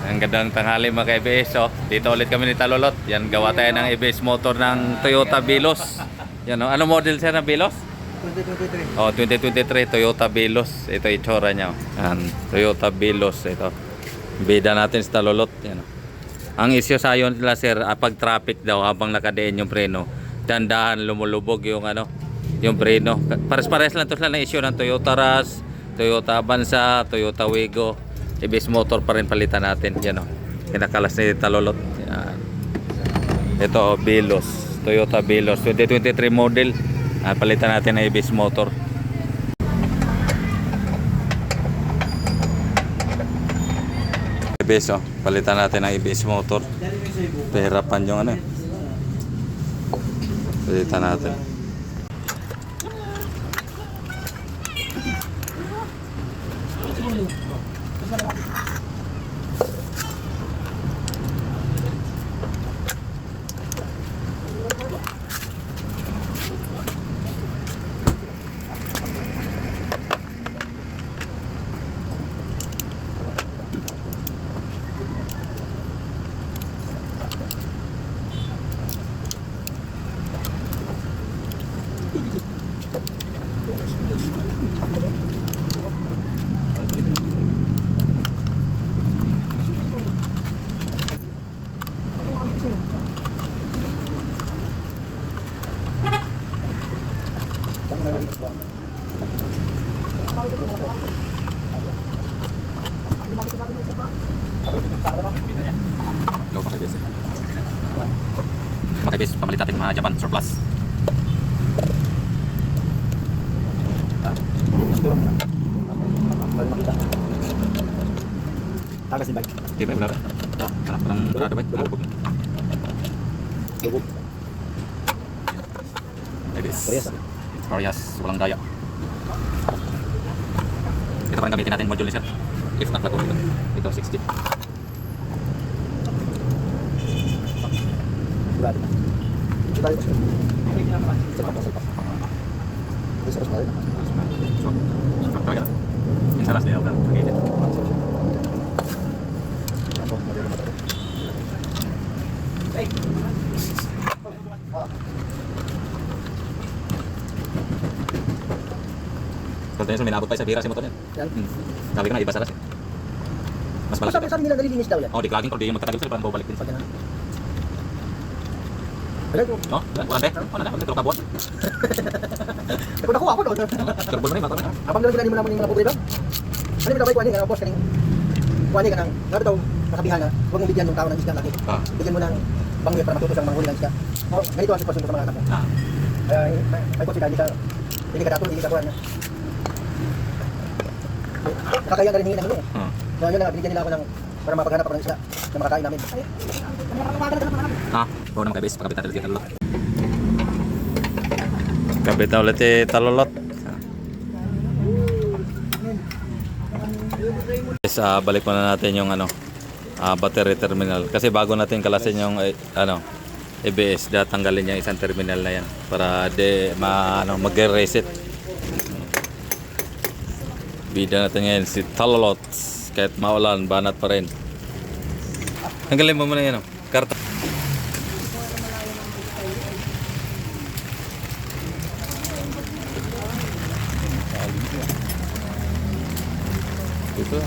Ang gandang tanghali mga ka-EBS. Dito ulit kami ni Talolot. Yan, gawa tayo ng EBS motor ng Toyota Veloz. Yan, ano model siya ng Veloz? 2023. 2023 Toyota Veloz. Ito itsura niya. Yan, Toyota Veloz. Ito. Bida natin sa Talolot. Yan. Ang issue sa ayon nila sir, pag traffic daw habang nakadiin yung preno, dandahan lumulubog yung yung preno. Pares-pares lang to sila ng issue ng Toyota Rush, Toyota Avanza, Toyota Wigo. EBS motor pa rin palitan natin. Yan o. Kinakalas ni Talolot. Yan. Ito Veloz. Toyota Veloz. 2023 model. Palitan natin ng EBS motor. EBS palitan natin ng EBS motor. Pahirapan yung palitan natin. Makibis, pamalit natin mga Japan surplus. Tagas ni bike. Di ba benar? Parang berada ba? Lumubog. Lubog. Makibis. Parehas. Parehas, walang daya. Ito pa rin gamitin natin module ni sir. Lift na plato dito. Ito 60. Berada. Kita lihat. Selpak. Bisa sekali. So, ya. Salah dia udah begini. Sepertinya sudah minabot pa sa bira si motornya. Yan. Kali ko na iba saras eh. Mas malas. Sabi nila nalilinis daw yan. Oh, di-clogging ko di magtatagal sila parang babalik din. Pag ganun. Pero ko. No? Wala be. Wala na, magtuturo ka buwan. Ako nakuha ako doon. Turbol na yung motor na. Apang daw sila mo naman yung mga putre ba? Ano ba daw kuani ka boss kaning kuani ka nang dapat daw kasabihan na huwag mong bigyan ng tao ng isda laki. Ah. Bigyan mo ng bangwe para matuto siyang manghuli ng isda. Oh, ganito ang sitwasyon ko sa mga anak mo. Ah. Ay ko sila hindi ka dato, hindi ka kuha na. Nakakaya ka rin hingin ng ano eh. So yun na, binigyan nila ako ng para mapaghanap ako ng isda na makakain namin. Ha? Oo naman kabis, pakabit natin ulit yung talolot. Kabit na ulit yung talolot. Yes, balik muna natin yung battery terminal. Kasi bago natin kalasin yung EBS, tanggalin yung isang terminal na yan para mag-reset. Bida natin ngayon si Talolot. Kahit maulan, banat pa rin. Tanggalin mo muna yan karta. Ito.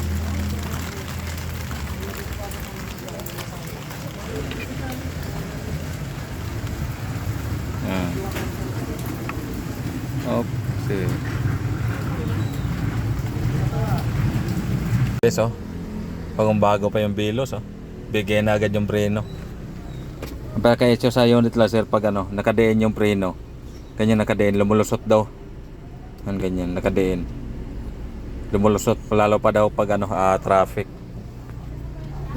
Yan. Okay. Yes, pagumbago pa yung Veloz, bigyan na agad yung preno. Para kay sa unit laser pag nakadiin yung preno. Ganyan nakadiin, lumulusot daw. Ganyan, nakadiin. Lumulusot, lalo pa daw pag traffic.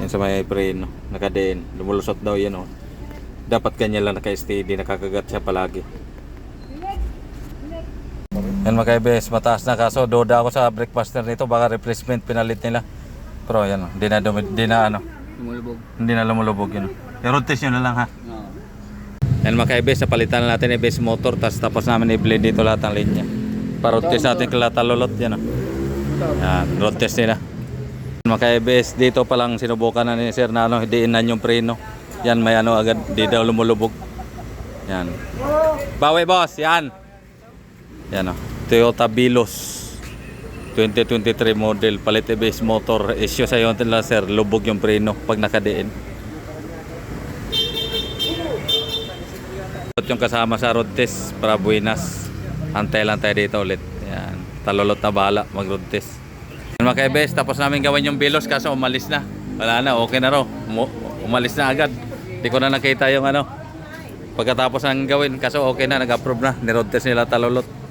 Yan sa may preno, nakadiin. Lumulusot daw yan Dapat ganyan lang naka-steady, nakakagat siya palagi. Yan mga ka-EBS, mataas na kaso doda ako sa brake master nito, baka replacement pinalit nila. Pero yan hindi na lumulubog yun. I-road test nyo na lang ha. Yan mga ka-EBS, napalitan na natin EBS motor, tapos namin i-blend dito lahat ng linya. Para road test natin kala Talolot yan. Yan, road test nila. mga ka-EBS, dito pa lang sinubukan na ni sir na ano, diinan yung preno. Yan, may ano agad, di daw lumulubog. Yan. Bawi boss, yan. Yan o, Toyota Vilos 2023 model, palit EBS motor. Issue sa yun nila sir, lubog yung preno pag nakadiin. Yung kasama sa road test para buenas. Antay lang tayo dito ulit. Yan, talulot na bala mag road test. Mga ka-EBS, tapos namin gawin yung Vilos kaso umalis na. Wala na, okay na raw. Umalis na agad. Hindi ko na nakita yung ano. Pagkatapos ng gawin, kaso okay na, nag-approve na. Ni road test nila talulot.